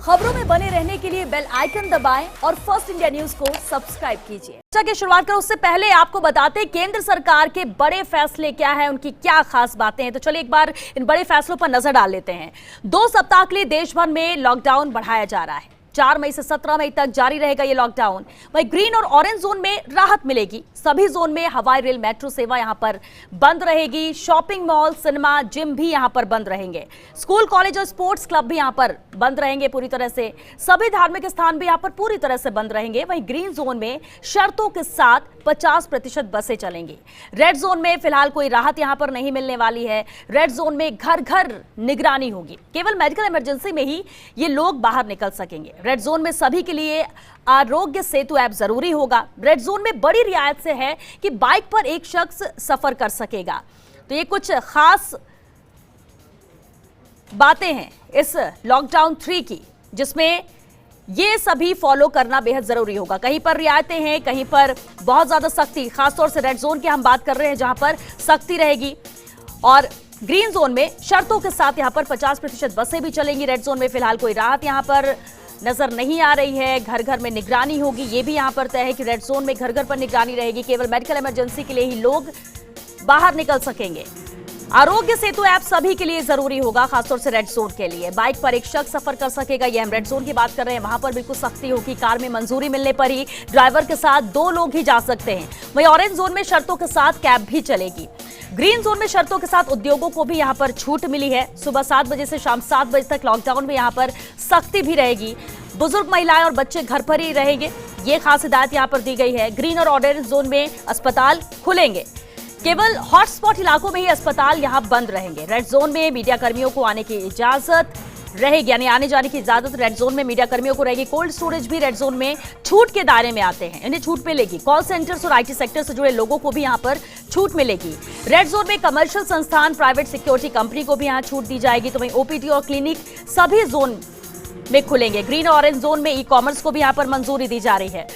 खबरों में बने रहने के लिए बेल आइकन दबाएं और फर्स्ट इंडिया न्यूज को सब्सक्राइब कीजिए। चर्चा की शुरुआत करें उससे पहले आपको बताते केंद्र सरकार के बड़े फैसले क्या है, उनकी क्या खास बातें हैं। तो चलिए एक बार इन बड़े फैसलों पर नजर डाल लेते हैं। 2 सप्ताह के लिए देश भर में लॉकडाउन बढ़ाया जा रहा है। 4 मई से 17 मई तक जारी रहेगा ये लॉकडाउन। वहीं ग्रीन और ऑरेंज जोन में राहत मिलेगी। सभी जोन में हवाई, रेल, मेट्रो सेवा यहां पर बंद रहेगी। शॉपिंग मॉल, सिनेमा, जिम भी यहां पर बंद रहेंगे। स्कूल, कॉलेज और स्पोर्ट्स क्लब भी यहां पर बंद रहेंगे पूरी तरह से। सभी धार्मिक स्थान भी यहां पर पूरी तरह से बंद रहेंगे। वहीं ग्रीन जोन में शर्तों के साथ 50% बसें चलेंगी। रेड जोन में फिलहाल कोई राहत यहां पर नहीं मिलने वाली है। रेड जोन में घर घर निगरानी होगी। केवल मेडिकल इमरजेंसी में ही ये लोग बाहर निकल सकेंगे। रेड जोन में सभी के लिए आरोग्य सेतु ऐप जरूरी होगा। रेड जोन में बड़ी रियायत से है कि बाइक पर एक शख्स सफर कर सकेगा। तो ये कुछ खास बातें हैं इस लॉकडाउन 3 की, जिसमें ये सभी फॉलो करना बेहद जरूरी होगा। कहीं पर रियायतें हैं, कहीं पर बहुत ज्यादा सख्ती। खासतौर से रेड जोन की हम बात कर रहे हैं जहां पर सख्ती रहेगी, और ग्रीन जोन में शर्तों के साथ यहां पर 50% बसें भी चलेंगी। रेड जोन में फिलहाल कोई राहत यहां पर नजर नहीं आ रही है। घर घर में निगरानी होगी, ये भी यहां पर तय है कि रेड जोन में घर घर पर निगरानी रहेगी। केवल मेडिकल इमरजेंसी के लिए ही लोग बाहर निकल सकेंगे। आरोग्य सेतु ऐप सभी के लिए जरूरी होगा, खासतौर से रेड जोन के लिए। बाइक पर एक शख्स सफर कर सकेगा। ये हम रेड जोन की बात कर रहे हैं, वहां पर बिल्कुल सख्ती होगी। कार में मंजूरी मिलने पर ही ड्राइवर के साथ 2 लोग ही जा सकते हैं। वहीं ऑरेंज जोन में शर्तों के साथ कैब भी चलेगी। ग्रीन जोन में शर्तों के साथ उद्योगों को भी यहां पर छूट मिली है। सुबह 7 बजे से शाम 7 बजे तक लॉकडाउन में यहां पर सख्ती भी रहेगी। बुजुर्ग, महिलाएं और बच्चे घर पर ही रहेंगे, ये खास हिदायत यहां पर दी गई है। ग्रीन और ऑरेंज जोन में अस्पताल खुलेंगे। केवल हॉटस्पॉट इलाकों में ही अस्पताल यहां बंद रहेंगे। रेड जोन में मीडिया कर्मियों को आने की इजाजत रहेगी, यानी आने जाने की इजाजत रेड जोन में मीडिया कर्मियों को रहेगी। कोल्ड स्टोरेज भी रेड जोन में छूट के दायरे में आते हैं, इन्हें छूट मिलेगी। कॉल सेंटर्स और आईटी सेक्टर से जुड़े लोगों को भी यहां पर छूट मिलेगी। रेड जोन में कमर्शियल संस्थान, प्राइवेट सिक्योरिटी कंपनी को भी यहां छूट दी जाएगी। तो वहीं ओपीडी और क्लिनिक सभी जोन में खुलेंगे। ग्रीन और ऑरेंज जोन में ई कॉमर्स को भी यहां पर मंजूरी दी जा रही है।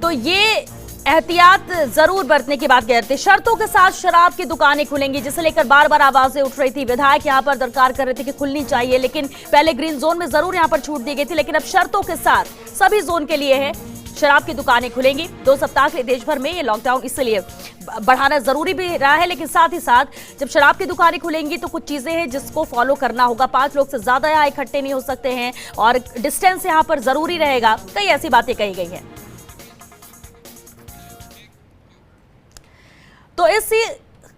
तो ये एहतियात जरूर बरतने की बात कहते हैं। शर्तों के साथ शराब की दुकानें खुलेंगी, जिसे लेकर बार बार आवाजें उठ रही थी। विधायक यहां पर दरकार कर रहे थे कि खुलनी चाहिए, लेकिन पहले ग्रीन जोन में जरूर यहां पर छूट दी गई थी, लेकिन अब शर्तों के साथ सभी जोन के लिए है। शराब की दुकानें खुलेंगी। 2 सप्ताह के लिए देश भर में ये लॉकडाउन इसलिए बढ़ाना जरूरी भी रहा है, लेकिन साथ ही साथ जब शराब की दुकानें खुलेंगी तो कुछ चीजें हैं जिसको फॉलो करना होगा। 5 लोग से ज्यादा यहाँ इकट्ठे नहीं हो सकते हैं, और डिस्टेंस यहाँ पर जरूरी रहेगा। कई ऐसी बातें कही गई है। तो इसी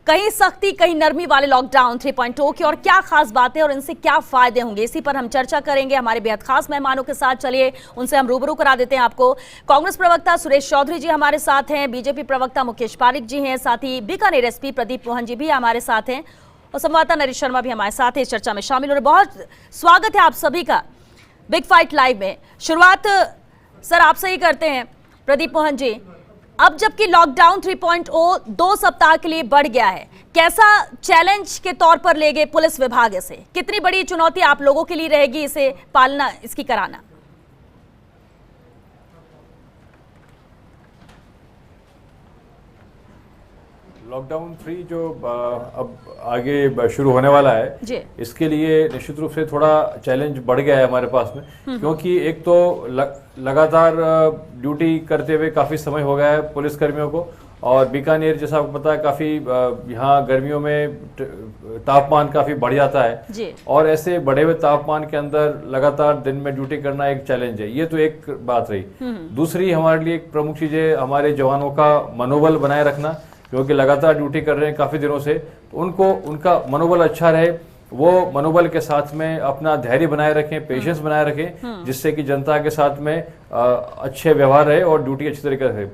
कहीं सख्ती कहीं नरमी वाले लॉकडाउन 3.0 की और क्या खास बातें और इनसे क्या फायदे होंगे, इसी पर हम चर्चा करेंगे हमारे बेहद खास मेहमानों के साथ। चलिए उनसे हम रूबरू करा देते हैं आपको। कांग्रेस प्रवक्ता सुरेश चौधरी जी हमारे साथ हैं, बीजेपी प्रवक्ता मुकेश पारिक जी हैं, साथ ही बीकानेर एसपी प्रदीप मोहन जी भी हमारे साथ हैं, और संवाददाता नरेश शर्मा भी हमारे साथ हैं इस चर्चा में शामिल हो रहे। बहुत स्वागत है आप सभी का बिग फाइट लाइव में। शुरुआत सर आपसे ही करते हैं, प्रदीप मोहन जी। अब जबकि लॉकडाउन 3.0 2 सप्ताह के लिए बढ़ गया है, कैसा चैलेंज के तौर पर ले गए पुलिस विभाग इसे? कितनी बड़ी चुनौती आप लोगों के लिए रहेगी इसे पालना, इसकी कराना? लॉकडाउन 3 जो अब आगे शुरू होने वाला है, इसके लिए निश्चित रूप से थोड़ा चैलेंज बढ़ गया है हमारे पास में, क्योंकि एक तो लगातार ड्यूटी करते हुए काफ़ी समय हो गया है पुलिस कर्मियों को, और बीकानेर जैसा आपको पता है काफ़ी यहाँ गर्मियों में तापमान काफ़ी बढ़ जाता है, और ऐसे बढ़े हुए तापमान के अंदर लगातार दिन में ड्यूटी करना एक चैलेंज है। ये तो एक बात रही। दूसरी हमारे लिए एक प्रमुख चीज़ है हमारे जवानों का मनोबल बनाए रखना, क्योंकि लगातार ड्यूटी कर रहे हैं काफ़ी दिनों से। तो उनका मनोबल अच्छा रहे, वो मनोबल के साथ में अपना धैर्य बनाए रखें, पेशेंस बनाए रखें, जिससे कि जनता के साथ में अच्छे व्यवहार रहे और ड्यूटी अच्छी तरीके से रहे।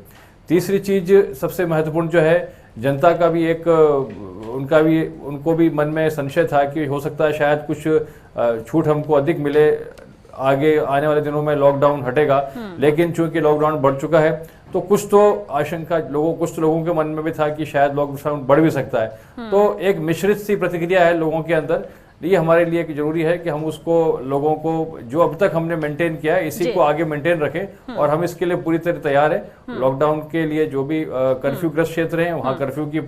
तीसरी चीज़ सबसे महत्वपूर्ण जो है, जनता का भी उनको भी मन में संशय था कि हो सकता है शायद कुछ छूट हमको अधिक मिले, आगे आने वाले दिनों में लॉकडाउन हटेगा, लेकिन चूंकि लॉकडाउन बढ़ चुका है तो कुछ तो आशंका कुछ लोगों के मन में भी था कि शायद लॉकडाउन बढ़ भी सकता है। तो एक मिश्रित सी प्रतिक्रिया है लोगों के अंदर। ये हमारे लिए जरूरी है कि हम उसको लोगों को जो अब तक हमने मेंटेन किया है इसी को आगे मेंटेन रखें, और हम इसके लिए पूरी तरह तैयार है। लॉकडाउन के लिए जो भी कर्फ्यू ग्रस्त क्षेत्र हैं वहाँ कर्फ्यू की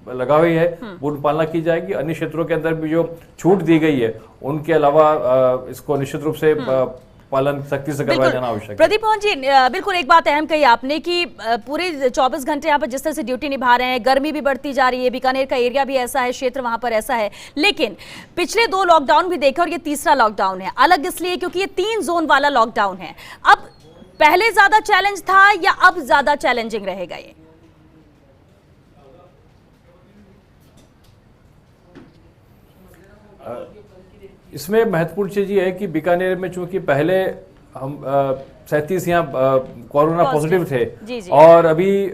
लगा हुई है पूर्ण पालना की जाएगी। अन्य क्षेत्रों के अंदर भी जो छूट दी गई है उनके अलावा इसको निश्चित रूप से पालन सख्ती से करवाया जाना आवश्यक है। प्रदीप मोहन जी, बिल्कुल एक बात अहम कही आपने कि पूरे 24 घंटे यहाँ पर जिस तरह से ड्यूटी निभा रहे हैं, गर्मी भी बढ़ती जा रही है, बीकानेर का एरिया भी ऐसा है, क्षेत्र वहां पर ऐसा है, लेकिन पिछले 2 लॉकडाउन भी देखे और ये तीसरा लॉकडाउन है। अलग इसलिए क्योंकि ये 3 जोन वाला लॉकडाउन है। अब पहले ज्यादा चैलेंज था या अब ज्यादा चैलेंजिंग रहेगा ये? इसमें महत्वपूर्ण चीज ये है कि बीकानेर में चूंकि पहले हम 37 यहाँ कोरोना पॉजिटिव थे जी जी। और अभी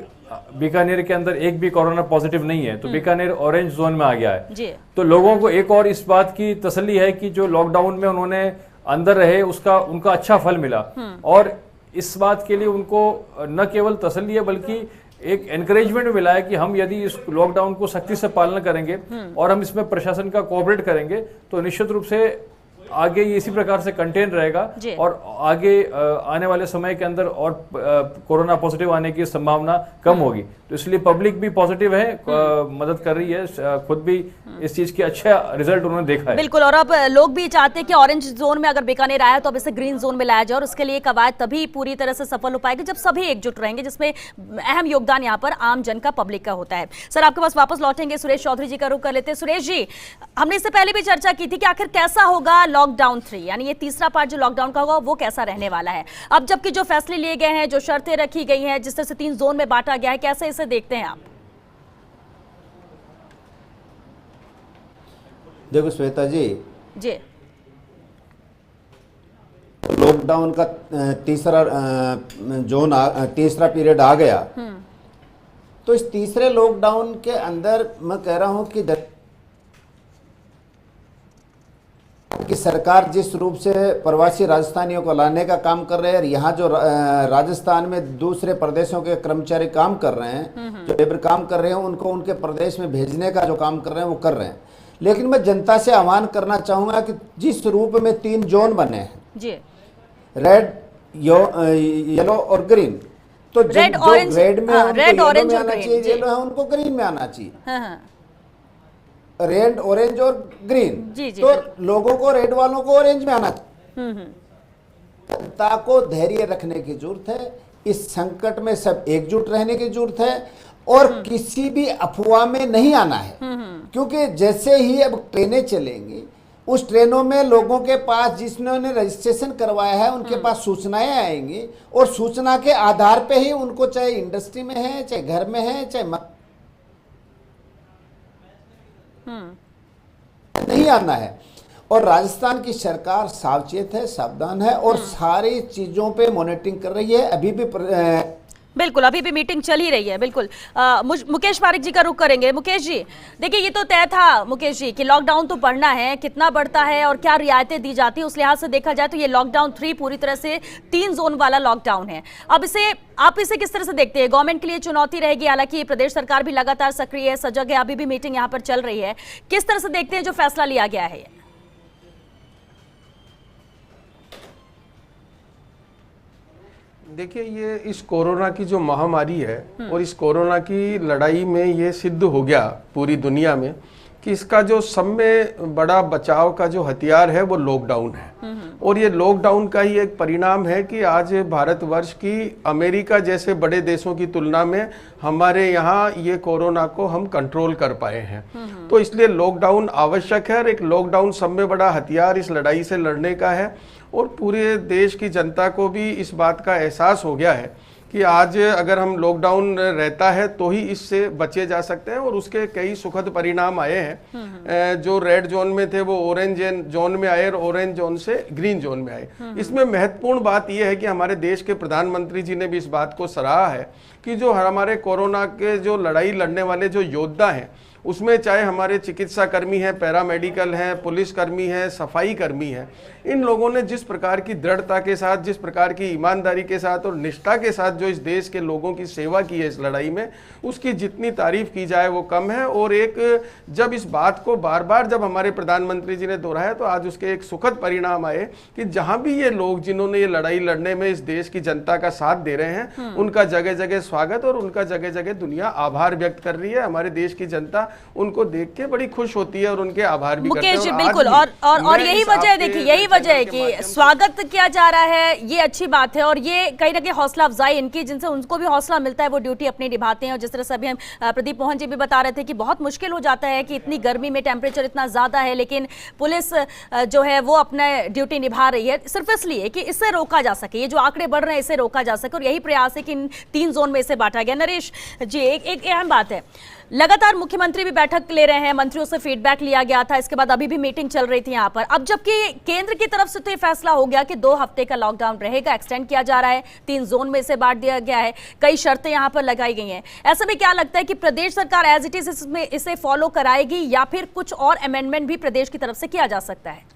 बीकानेर के अंदर एक भी कोरोना पॉजिटिव नहीं है, तो बीकानेर ऑरेंज जोन में आ गया है जी। तो लोगों को एक और इस बात की तसल्ली है कि जो लॉकडाउन में उन्होंने अंदर रहे उनका अच्छा फल मिला, और इस बात के लिए उनको न केवल तसल्ली है बल्कि एक एनकरेजमेंट मिला है कि हम यदि इस लॉकडाउन को सख्ती से पालन करेंगे और हम इसमें प्रशासन का कोऑपरेट करेंगे तो निश्चित रूप से आगे ये इसी प्रकार से कंटेन रहेगा और आगे आने वाले समय के अंदर और कोरोना पॉजिटिव आने की संभावना कम होगी। तो इसलिए पब्लिक भी पॉजिटिव है, मदद कर रही है, खुद भी इस चीज की अच्छा रिजल्ट उन्होंने देखा है। बिल्कुल, और अब लोग भी चाहते हैं कि ऑरेंज जोन में अगर बीकानेर आया तो अब इसे ग्रीन जोन में लाया जाए, और उसके लिए कवायद तभी पूरी तरह से सफल हो पाएगी जब सभी एकजुट रहेंगे, जिसमें अहम योगदान यहाँ पर आम जन का, पब्लिक का होता है। सर, आपके पास वापस लौटेंगे, सुरेश चौधरी जी का रुख कर लेते हैं। सुरेश जी, हमने इससे पहले भी चर्चा की थी कि आखिर कैसा होगा लॉकडाउन 3, यानी ये तीसरा पार्ट जो लॉकडाउन का होगा वो कैसा रहने वाला है। अब जबकि जो फैसले लिए गए हैं, जो शर्तें रखी गई हैं, जिस तरह से 3 जोन में बांटा गया है, कैसे इसे देखते हैं आप? देखो श्वेता जी, लॉकडाउन का तीसरा पीरियड आ गया, तो इस तीसरे लॉकडाउन के अंदर मैं कह रहा हूं कि सरकार जिस रूप से प्रवासी राजस्थानियों को लाने का काम कर रहे हैं, यहाँ जो राजस्थान में दूसरे प्रदेशों के कर्मचारी काम कर रहे हैं, जो लेबर काम कर रहे हैं, उनको उनके प्रदेश में भेजने का जो काम कर रहे हैं वो कर रहे हैं। लेकिन मैं जनता से आह्वान करना चाहूंगा कि जिस रूप में 3 जोन बने हैं जी, रेड, येलो और ग्रीन, तो रेड जो रेड में हाँ, रेड ऑरेंज आना चाहिए, येलो है उनको ग्रीन में आना चाहिए, रेड ऑरेंज और ग्रीन जी, तो लोगों को रेड वालों को ऑरेंज में आना चाहिए। जनता को धैर्य रखने की जरूरत है, इस संकट में सब एकजुट रहने की जरूरत है और किसी भी अफवाह में नहीं आना है, क्योंकि जैसे ही अब ट्रेनें चलेंगी उस ट्रेनों में लोगों के पास जिन्होंने रजिस्ट्रेशन करवाया है उनके पास सूचनाएं आएंगी और सूचना के आधार पे ही उनको, चाहे इंडस्ट्री में है, चाहे घर में है, चाहे नहीं आना है। और राजस्थान की सरकार सावचेत है, सावधान है और सारी चीजों पे मॉनिटरिंग कर रही है। अभी भी बिल्कुल, अभी भी मीटिंग चल ही रही है। बिल्कुल, मुकेश पारिक जी का रुख करेंगे। मुकेश जी, देखिए ये तो तय था मुकेश जी कि लॉकडाउन तो बढ़ना है, कितना बढ़ता है और क्या रियायतें दी जाती है, उस लिहाज से देखा जाए तो ये लॉकडाउन 3 पूरी तरह से 3 जोन वाला लॉकडाउन है। अब आप इसे किस तरह से देखते हैं? गवर्नमेंट के लिए चुनौती रहेगी, हालांकि प्रदेश सरकार भी लगातार सक्रिय है, सजग है, अभी भी मीटिंग यहाँ पर चल रही है। किस तरह से देखते हैं जो फैसला लिया गया है? देखिए, ये इस कोरोना की जो महामारी है और इस कोरोना की लड़ाई में ये सिद्ध हो गया पूरी दुनिया में कि इसका जो सब में बड़ा बचाव का जो हथियार है वो लॉकडाउन है। और ये लॉकडाउन का ही एक परिणाम है कि आज भारतवर्ष की अमेरिका जैसे बड़े देशों की तुलना में हमारे यहाँ ये कोरोना को हम कंट्रोल कर पाए हैं। तो इसलिए लॉकडाउन आवश्यक है और एक लॉकडाउन सब में बड़ा हथियार इस लड़ाई से लड़ने का है। और पूरे देश की जनता को भी इस बात का एहसास हो गया है कि आज अगर हम लॉकडाउन रहता है तो ही इससे बचे जा सकते हैं और उसके कई सुखद परिणाम आए हैं। जो रेड जोन में थे वो ऑरेंज जोन में आए और ऑरेंज जोन से ग्रीन जोन में आए। इसमें महत्वपूर्ण बात यह है कि हमारे देश के प्रधानमंत्री जी ने भी इस बात को सराहा है कि जो हमारे कोरोना के जो लड़ाई लड़ने वाले जो योद्धा हैं उसमें चाहे हमारे चिकित्सा कर्मी हैं, पैरामेडिकल हैं, पुलिस कर्मी हैं, सफाई कर्मी हैं, इन लोगों ने जिस प्रकार की दृढ़ता के साथ, जिस प्रकार की ईमानदारी के साथ और निष्ठा के साथ जो इस देश के लोगों की सेवा की है इस लड़ाई में, उसकी जितनी तारीफ की जाए वो कम है। और एक जब इस बात को बार बार जब हमारे प्रधानमंत्री जी ने दोहराया तो आज उसके एक सुखद परिणाम आए कि जहां भी ये लोग जिन्होंने ये लड़ाई लड़ने में इस देश की जनता का साथ दे रहे हैं, उनका जगह जगह स्वागत और उनका जगह जगह दुनिया आभार व्यक्त कर रही है। हमारे देश की जनता उनको देख के बड़ी खुश होती है और उनके आभार भी करते हैं। मुकेश जी, बिल्कुल, और यही वजह है, देखिए यही वजह है कि स्वागत किया जा रहा है, ये अच्छी बात है और ये कहीं ना कहीं हौसला अफजाई इनकी, जिनसे उनको भी हौसला मिलता है, वो ड्यूटी अपनी निभाते हैं। और जिस तरह से अभी हम प्रदीप मोहन जी भी बता रहे थे कि बहुत मुश्किल हो जाता है कि इतनी गर्मी में टेम्परेचर इतना ज्यादा है, लेकिन पुलिस जो है वो अपना ड्यूटी निभा रही है सिर्फ इसलिए कि इससे रोका जा सके, ये जो आंकड़े बढ़ रहे हैं इससे रोका जा सके, और यही प्रयास है कि इन 3 जोन में इसे बांटा गया। नरेश जी, एक अहम बात है, लगातार मुख्यमंत्री भी बैठक ले रहे हैं, मंत्रियों से फीडबैक लिया गया था, इसके बाद अभी भी मीटिंग चल रही थी यहाँ पर। अब जबकि केंद्र की तरफ से तो ये फैसला हो गया कि 2 हफ्ते का लॉकडाउन रहेगा, एक्सटेंड किया जा रहा है, 3 जोन में इसे बांट दिया गया है, कई शर्तें यहाँ पर लगाई गई हैं। ऐसे में क्या लगता है कि प्रदेश सरकार एज इट इज इसमें इसे फॉलो कराएगी या फिर कुछ और अमेंडमेंट भी प्रदेश की तरफ से किया जा सकता है?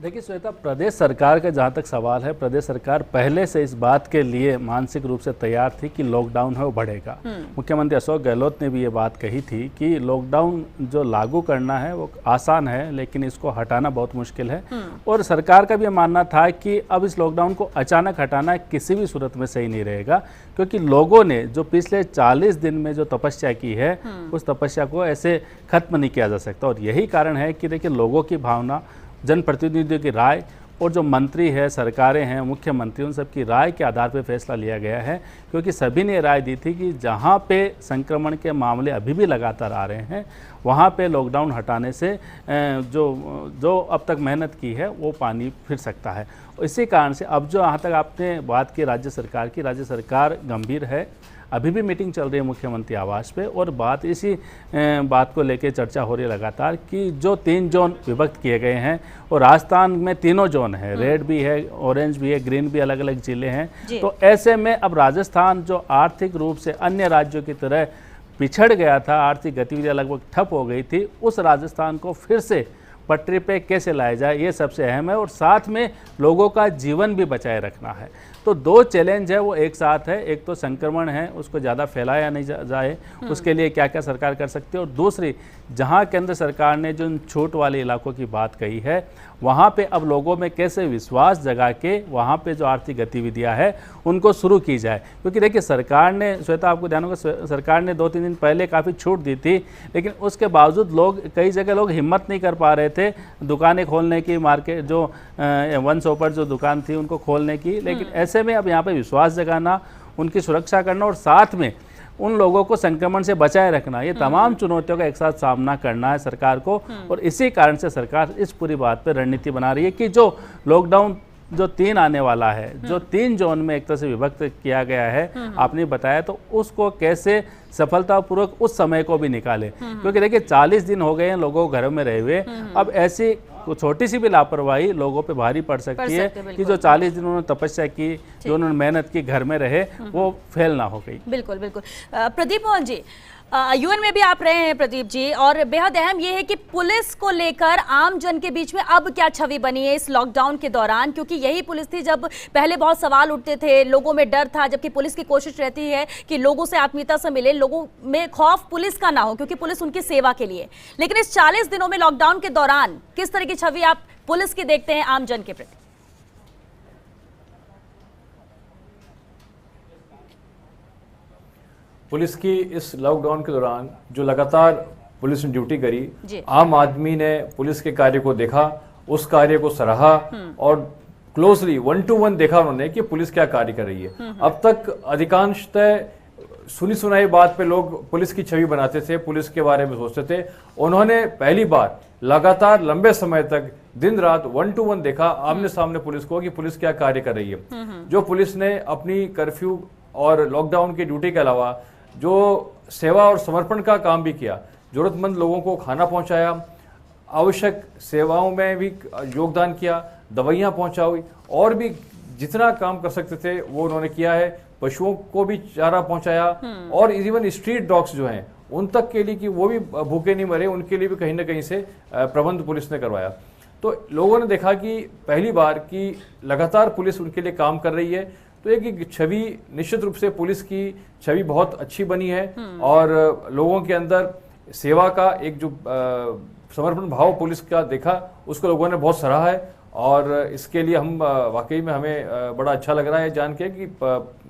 देखिए श्वेता, प्रदेश सरकार का जहाँ तक सवाल है, प्रदेश सरकार पहले से इस बात के लिए मानसिक रूप से तैयार थी कि लॉकडाउन है वो बढ़ेगा। मुख्यमंत्री अशोक गहलोत ने भी ये बात कही थी कि लॉकडाउन जो लागू करना है वो आसान है, लेकिन इसको हटाना बहुत मुश्किल है। और सरकार का भी ये मानना था कि अब इस लॉकडाउन को अचानक हटाना किसी भी सूरत में सही नहीं रहेगा, क्योंकि लोगों ने जो पिछले 40 दिन में जो तपस्या की है, उस तपस्या को ऐसे खत्म नहीं किया जा सकता। और यही कारण है कि देखिए, लोगों की भावना, जनप्रतिनिधियों की राय और जो मंत्री है, सरकारें हैं, मुख्यमंत्री, उन सब की राय के आधार पर फैसला लिया गया है। क्योंकि सभी ने राय दी थी कि जहां पे संक्रमण के मामले अभी भी लगातार आ रहे हैं, वहां पे लॉकडाउन हटाने से जो अब तक मेहनत की है वो पानी फिर सकता है। इसी कारण से अब जो यहाँ तक आपने बात की राज्य सरकार की, राज्य सरकार गंभीर है। अभी भी मीटिंग चल रही है मुख्यमंत्री आवास पे, और बात इसी बात को लेकर चर्चा हो रही है लगातार कि जो 3 जोन विभक्त किए गए हैं, और राजस्थान में तीनों जोन है, रेड भी है, ऑरेंज भी है, ग्रीन भी, अलग अलग जिले हैं। तो ऐसे में अब राजस्थान जो आर्थिक रूप से अन्य राज्यों की तरह पिछड़ गया था, आर्थिक गतिविधियां लगभग ठप हो गई थी, उस राजस्थान को फिर से पटरी पे कैसे लाया जाए, ये सबसे अहम है। और साथ में लोगों का जीवन भी बचाए रखना है। तो 2 चैलेंज है वो एक साथ है। एक तो संक्रमण है, उसको ज़्यादा फैलाया नहीं जाए, उसके लिए क्या क्या सरकार कर सकती है। और दूसरी, जहां केंद्र सरकार ने जो छूट वाले इलाकों की बात कही है, वहां पे अब लोगों में कैसे विश्वास जगा के वहां पे जो आर्थिक गतिविधियां है उनको शुरू की जाए। क्योंकि देखिए, सरकार ने, श्वेता आपको ध्यान होगा, सरकार ने 2-3 दिन पहले काफ़ी छूट दी थी, लेकिन उसके बावजूद कई जगह लोग हिम्मत नहीं कर पा रहे थे दुकानें खोलने की, मार्केट जो वन शॉपर जो दुकान थी उनको खोलने की। लेकिन ऐसे में अब यहाँ पे विश्वास जगाना, उनकी सुरक्षा करना और साथ में उन लोगों को संक्रमण से बचाए रखना, ये तमाम चुनौतियों का एक साथ सामना करना है सरकार को। और इसी कारण से सरकार इस पूरी बात पर रणनीति बना रही है कि जो लॉकडाउन जो 3 आने वाला है, जो 3 जोन में एक तरह से विभक्त किया गया है, आपने बताया, तो उसको कैसे सफलतापूर्वक उस समय को भी निकाले। क्योंकि देखिए, 40 दिन हो गए हैं लोगों को घरों में रहे हुए। अब ऐसी छोटी सी भी लापरवाही लोगों पे भारी पड़ सकती है कि जो 40 दिन उन्होंने तपस्या की, जो उन्होंने मेहनत की, घर में रहे, वो फेल ना हो गई। बिल्कुल बिल्कुल। प्रदीप मोहन जी, यूएन में भी आप रहे हैं प्रदीप जी, और बेहद अहम ये है कि पुलिस को लेकर आम जन के बीच में अब क्या छवि बनी है इस लॉकडाउन के दौरान, क्योंकि यही पुलिस थी जब पहले बहुत सवाल उठते थे, लोगों में डर था, जबकि पुलिस की कोशिश रहती है कि लोगों से आत्मीयता से मिले, लोगों में खौफ पुलिस का ना हो, क्योंकि पुलिस उनकी सेवा के लिए। लेकिन इस 40 दिनों में लॉकडाउन के दौरान किस तरह की छवि आप पुलिस की देखते हैं आम जन के प्रति? पुलिस की इस लॉकडाउन के दौरान जो लगातार पुलिस ने ड्यूटी करी, आम आदमी ने पुलिस के कार्य को देखा, उस कार्य को सराहा और क्लोजली 1-to-1 देखा उन्होंने कि पुलिस क्या कार्य कर रही है। अब तक अधिकांशतः सुनी सुनाई बात पे लोग पुलिस की छवि बनाते थे, पुलिस के बारे में सोचते थे। उन्होंने पहली बार लगातार लंबे समय तक दिन रात 1-to-1 देखा आमने सामने पुलिस को कि पुलिस क्या कार्य कर रही है। जो पुलिस ने अपनी कर्फ्यू और लॉकडाउन की ड्यूटी के अलावा जो सेवा और समर्पण का काम भी किया, जरूरतमंद लोगों को खाना पहुंचाया, आवश्यक सेवाओं में भी योगदान किया, दवाइयां पहुंचाई, और भी जितना काम कर सकते थे वो उन्होंने किया है। पशुओं को भी चारा पहुंचाया, और इवन स्ट्रीट डॉग्स जो हैं उन तक के लिए कि वो भी भूखे नहीं मरे, उनके लिए भी कहीं ना कहीं से प्रबंध पुलिस ने करवाया। तो लोगों ने देखा कि पहली बार कि लगातार पुलिस उनके लिए काम कर रही है, तो एक छवि निश्चित रूप से पुलिस की छवि बहुत अच्छी बनी है और लोगों के अंदर सेवा का एक जो समर्पण भाव पुलिस का देखा, उसको लोगों ने बहुत सराहा है और इसके लिए हम वाकई में हमें बड़ा अच्छा लग रहा है जान के कि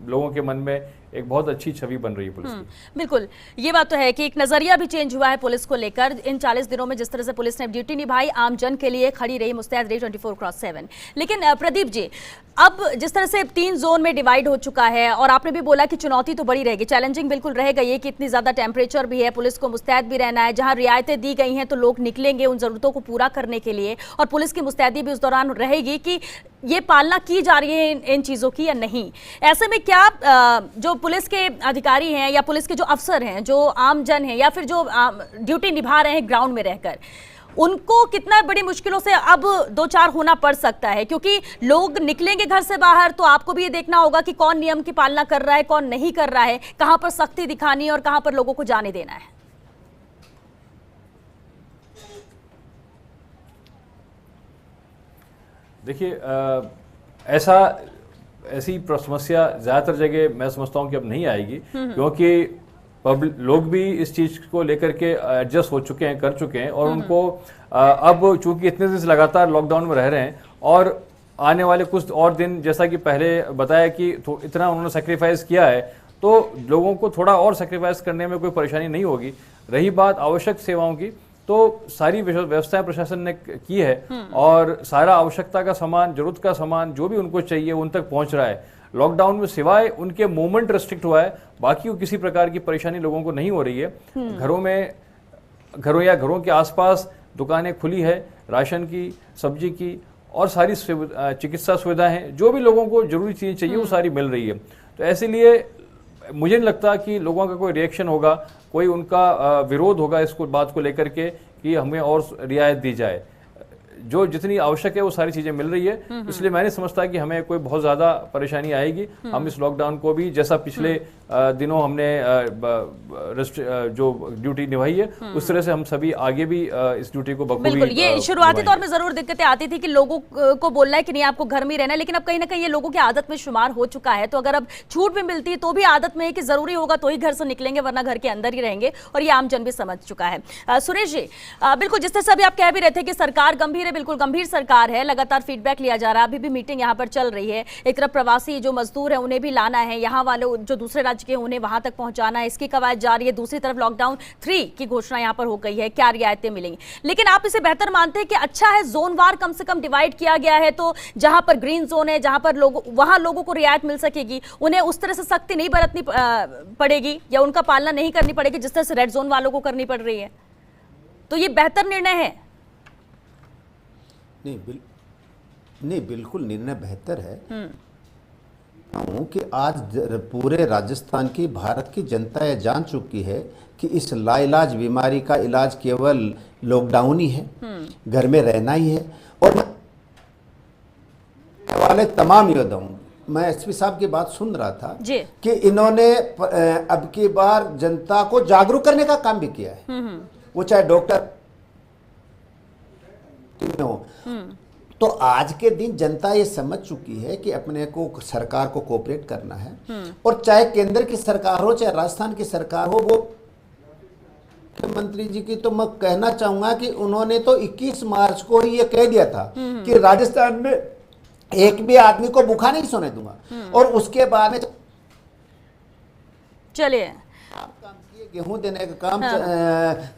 लोगों के मन में एक बहुत अच्छी छवि बन रही है पुलिस की। बिल्कुल, ये बात तो है कि एक नजरिया भी चेंज हुआ है पुलिस को लेकर। इन 40 दिनों में जिस तरह से पुलिस ने ड्यूटी निभाई, आम जन के लिए खड़ी रही, मुस्तैद रही 24/7। लेकिन प्रदीप जी, अब जिस तरह से 3 जोन में डिवाइड हो चुका है और आपने भी बोला कि चुनौती तो बड़ी रहेगी, चैलेंजिंग बिल्कुल रहेगा ये कि इतनी ज्यादा टेम्परेचर भी है, पुलिस को मुस्तैद भी रहना है। जहां रियायतें दी गई हैं तो लोग निकलेंगे उन जरूरतों को पूरा करने के लिए, और पुलिस की मुस्तैदी भी उस दौरान रहेगी कि ये पालना की जा रही है इन चीजों की या नहीं। ऐसे में क्या जो पुलिस के अधिकारी हैं या पुलिस के जो अफसर हैं, जो आम जन हैं या फिर जो ड्यूटी निभा रहे हैं ग्राउंड में रहकर, उनको कितना बड़ी मुश्किलों से अब 2-4 होना पड़ सकता है? क्योंकि लोग निकलेंगे घर से बाहर तो आपको भी ये देखना होगा कि कौन नियम की पालना कर रहा है, कौन नहीं कर रहा है, कहां पर सख्ती दिखानी है और कहां पर लोगों को जाने देना है। देखिए, ऐसी समस्या ज़्यादातर जगह मैं समझता हूँ कि अब नहीं आएगी, क्योंकि लोग भी इस चीज़ को लेकर के एडजस्ट हो चुके हैं, कर चुके हैं और उनको अब चूंकि इतने दिन से लगातार लॉकडाउन में रह रहे हैं और आने वाले कुछ और दिन, जैसा कि पहले बताया कि इतना उन्होंने सेक्रीफाइस किया है, तो लोगों को थोड़ा और सेक्रीफाइस करने में कोई परेशानी नहीं होगी। रही बात आवश्यक सेवाओं की, तो सारी व्यवस्थाएं प्रशासन ने की है और सारा आवश्यकता का सामान, जरूरत का सामान जो भी उनको चाहिए उन तक पहुंच रहा है। लॉकडाउन में सिवाय उनके मूवमेंट रेस्ट्रिक्ट हुआ है, बाकी किसी प्रकार की परेशानी लोगों को नहीं हो रही है। घरों या घरों के आसपास दुकानें खुली है, राशन की, सब्जी की और सारी चिकित्सा सुविधाएं हैं, जो भी लोगों को जरूरी चीजें चाहिए वो सारी मिल रही है। तो ऐसे लिए मुझे नहीं लगता कि लोगों का कोई रिएक्शन होगा, कोई उनका विरोध होगा इसको बात को लेकर के कि हमें और रियायत दी जाए। जो जितनी आवश्यक है वो सारी चीजें मिल रही है, इसलिए मैं नहीं समझता कि हमें कोई बहुत ज्यादा परेशानी आएगी। हम इस लॉकडाउन को भी जैसा पिछले दिनों हमने जो ड्यूटी निभाई है उस तरह से हम सभी आगे भी इस ड्यूटी को बखूबी। बिल्कुल, ये शुरुआती तौर में जरूर दिक्कतें आती थी कि लोगों को बोलना है कि नहीं आपको घर में रहना है, लेकिन अब कहीं ना कहीं ये लोगों की आदत में शुमार हो चुका है। तो अगर अब छूट भी मिलती है तो भी आदत में है कि जरूरी होगा तो ही घर से निकलेंगे, वरना घर के अंदर ही रहेंगे, और ये आमजन भी समझ चुका है। सुरेश जी, बिल्कुल जिस तरह से अभी आप कह भी रहे थे कि सरकार गंभीर है, बिल्कुल गंभीर सरकार है, लगातार फीडबैक लिया जा रहा है, अभी भी मीटिंग यहाँ पर चल रही है। एक तरफ प्रवासी जो मजदूर है उन्हें भी लाना है, यहाँ वाले जो दूसरे राज्य के उन्हें वहां तक पहुंचाना है, इसकी कवायद जारी है। दूसरी तरफ लॉकडाउन 3 की घोषणा यहाँ पर हो गई है, क्या रियायतें मिलेंगी। लेकिन आप इसे बेहतर मानते हैं कि अच्छा है जोन वार कम से कम डिवाइड किया गया है, तो जहां पर ग्रीन जोन है, जहां पर वहां लोगों को रियायत मिल सकेगी, उन्हें उस तरह से सख्ती नहीं बरतनी पड़ेगी या उनका पालना नहीं करनी पड़ेगी जिस तरह से रेड जोन वालों को करनी पड़ रही है। तो ये बेहतर निर्णय है। नहीं, बिल्कुल निर्णय बेहतर है कि आज पूरे राजस्थान की, भारत की जनता यह जान चुकी है कि इस लाइलाज बीमारी का इलाज केवल लॉकडाउन ही है, घर में रहना ही है। और वाले तमाम योद्धाओं, मैं एसपी साहब की बात सुन रहा था कि इन्होंने अब की बार जनता को जागरूक करने का काम भी किया है, वो चाहे डॉक्टर हो। तो आज के दिन जनता ये समझ चुकी है कि अपने को सरकार को कोऑपरेट करना है, और चाहे केंद्र की सरकार हो चाहे राजस्थान की सरकार हो। वो मुख्यमंत्री जी की तो मैं कहना चाहूंगा कि उन्होंने तो 21 मार्च को ही ये कह दिया था कि राजस्थान में एक भी आदमी को भूखा नहीं सोने दूंगा, और उसके बाद में चलिए गेहूं देने का काम,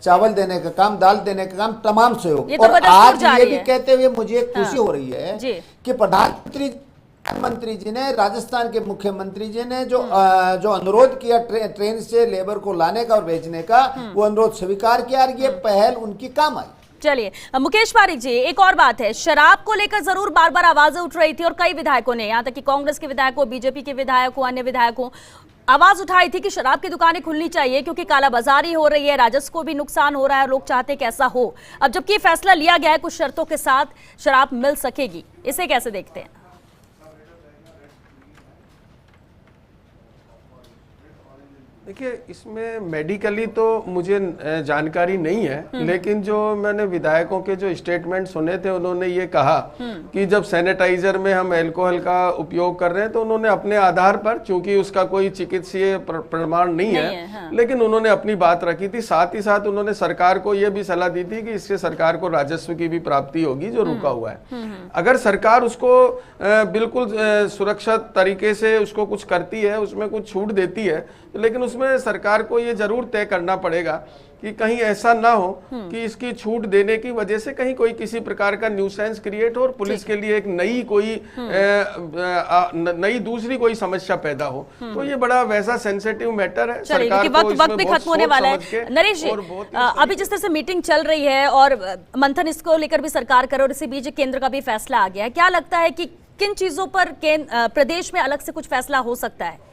चावल देने का काम, दाल देने का काम, तमाम सहयोग। तो और आज ये भी कहते हुए मुझे खुशी हो रही है कि प्रधानमंत्री जी ने, राजस्थान के मुख्यमंत्री जी ने जो अनुरोध किया ट्रेन से लेबर को लाने का और भेजने का, वो अनुरोध स्वीकार किया, ये पहल उनकी काम आई। चलिए मुकेश पारिक जी, एक और बात है, शराब को लेकर जरूर बार बार आवाजें उठ रही थी और कई विधायकों ने, यहाँ तक कि कांग्रेस के विधायकों, बीजेपी के विधायकों, अन्य विधायकों आवाज उठाई थी कि शराब की दुकानें खुलनी चाहिए क्योंकि कालाबाजारी हो रही है, राजस्व को भी नुकसान हो रहा है, लोग चाहते हैं कि ऐसा हो। अब जबकि फैसला लिया गया है कुछ शर्तों के साथ शराब मिल सकेगी, इसे कैसे देखते हैं? देखिए, इसमें मेडिकली तो मुझे जानकारी नहीं है, लेकिन जो मैंने विधायकों के जो स्टेटमेंट सुने थे, उन्होंने ये कहा कि जब सैनिटाइजर में हम अल्कोहल का उपयोग कर रहे हैं तो उन्होंने अपने आधार पर, चूंकि उसका कोई चिकित्सीय प्रमाण नहीं है, हाँ। लेकिन उन्होंने अपनी बात रखी थी। साथ ही साथ उन्होंने सरकार को यह भी सलाह दी थी कि इससे सरकार को राजस्व की भी प्राप्ति होगी जो रुका हुआ है। अगर सरकार उसको बिल्कुल सुरक्षित तरीके से उसको कुछ करती है, उसमें कुछ छूट देती है, लेकिन उसमें सरकार को ये जरूर तय करना पड़ेगा कि कहीं ऐसा ना हो कि इसकी छूट देने की वजह से कहीं कोई किसी प्रकार का न्यूसेंस क्रिएट हो और पुलिस के लिए एक नई कोई नई दूसरी कोई समस्या पैदा हो। तो ये बड़ा वैसा सेंसिटिव मैटर है। सरकार को वक्त भी खत्म होने वाला है। नरेश जी, अभी जिस तरह से मीटिंग चल रही है और मंथन इसको लेकर भी सरकार करे और इसी बीच केंद्र का भी फैसला आ गया है, क्या लगता है कि किन चीजों पर प्रदेश में अलग से कुछ फैसला हो सकता है?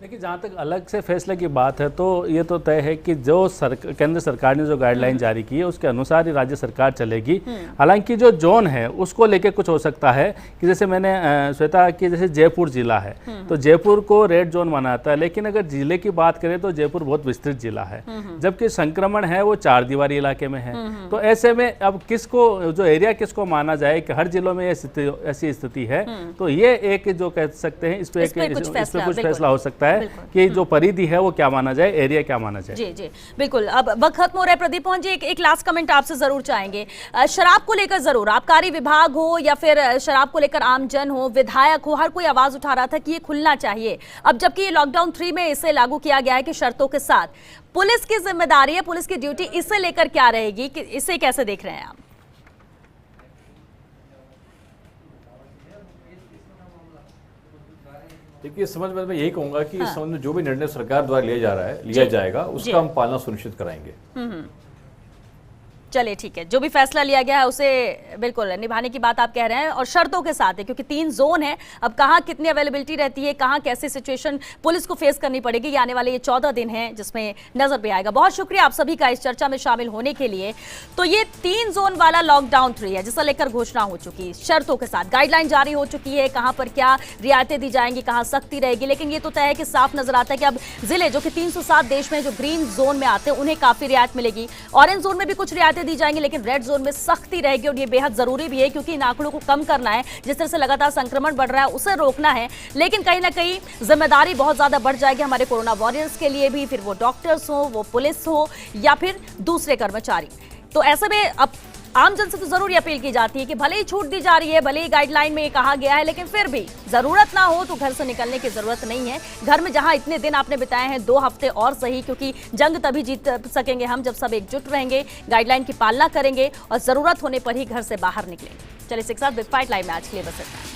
देखिए, जहाँ तक अलग से फैसले की बात है तो ये तो तय है कि जो केंद्र सरकार ने जो गाइडलाइन जारी की है उसके अनुसार ही राज्य सरकार चलेगी। हालांकि जो जोन है उसको लेके कुछ हो सकता है कि जैसे मैंने श्वेता कि जैसे जयपुर जिला है तो जयपुर को रेड जोन माना है, लेकिन अगर जिले की बात करें तो जयपुर बहुत विस्तृत जिला है, जबकि संक्रमण है वो 4 दीवारी इलाके में है। तो ऐसे में अब किसको जो एरिया किसको माना जाए कि हर जिलों में ऐसी स्थिति है, तो ये एक जो कह सकते हैं इस पे कुछ फैसला हो सकता है कि जो परिधि है वो क्या माना जाए, एरिया क्या माना जाए। जी जी बिल्कुल। अब वक्त खत्म हो रहा है। प्रदीप मोहन जी, एक लास्ट कमेंट आपसे जरूर चाहेंगे। शराब को लेकर जरूर आबकारी विभाग हो या फिर शराब को लेकर आमजन हो, विधायक हो, हर कोई आवाज उठा रहा था कि ये खुलना चाहिए। अब जबकि ये लॉकडाउन 3 में इसे लागू किया गया है कि शर्तों के साथ, पुलिस की जिम्मेदारी है, पुलिस की ड्यूटी इसे लेकर क्या रहेगी, कि इसे कैसे देख रहे हैं आप? देखिए, इस समझ में मैं यही कहूंगा कि इस संबंध में जो भी निर्णय सरकार द्वारा लिया जाएगा उसका हम पालना सुनिश्चित कराएंगे। चलिए ठीक है, जो भी फैसला लिया गया है उसे बिल्कुल निभाने की बात आप कह रहे हैं और शर्तों के साथ है, क्योंकि 3 जोन है। अब कहाँ कितनी अवेलेबिलिटी रहती है, कहाँ कैसी सिचुएशन पुलिस को फेस करनी पड़ेगी, ये आने वाले ये 14 दिन हैं जिसमें नजर भी आएगा। बहुत शुक्रिया आप सभी का इस चर्चा में शामिल होने के लिए। तो ये 3 जोन वाला लॉकडाउन 3 है जिसे लेकर घोषणा हो चुकी है, शर्तों के साथ गाइडलाइन जारी हो चुकी है, कहाँ पर क्या रियायतें दी जाएंगी, कहाँ सख्ती रहेगी। लेकिन ये तो तय है कि साफ नजर आता है कि अब जिले जो कि 307 देश में जो ग्रीन जोन में आते हैं उन्हें काफी रियायत मिलेगी, ऑरेंज जोन में भी कुछ रियायतें दी जाएंगी, लेकिन रेड जोन में सख्ती रहेगी। और ये बेहद जरूरी भी है क्योंकि इन आंकड़ों को कम करना है, जिस तरह से लगातार संक्रमण बढ़ रहा है उसे रोकना है। लेकिन कहीं ना कहीं जिम्मेदारी बहुत ज्यादा बढ़ जाएगी हमारे कोरोना वॉरियर्स के लिए भी, फिर वो डॉक्टर्स हो, वो पुलिस हो या फिर दूसरे कर्मचारी। तो ऐसे में अब आमजन से तो जरूर ये अपील की जाती है कि भले ही छूट दी जा रही है, भले ही गाइडलाइन में ये कहा गया है, लेकिन फिर भी जरूरत ना हो तो घर से निकलने की जरूरत नहीं है। घर में जहां इतने दिन आपने बिताए हैं, 2 हफ्ते और सही, क्योंकि जंग तभी जीत सकेंगे हम जब सब एकजुट रहेंगे, गाइडलाइन की पालना करेंगे और जरूरत होने पर ही घर से बाहर निकलेंगे। चलिए, एक साथ बिग फाइट लाइव में आज के लिए बस इतना।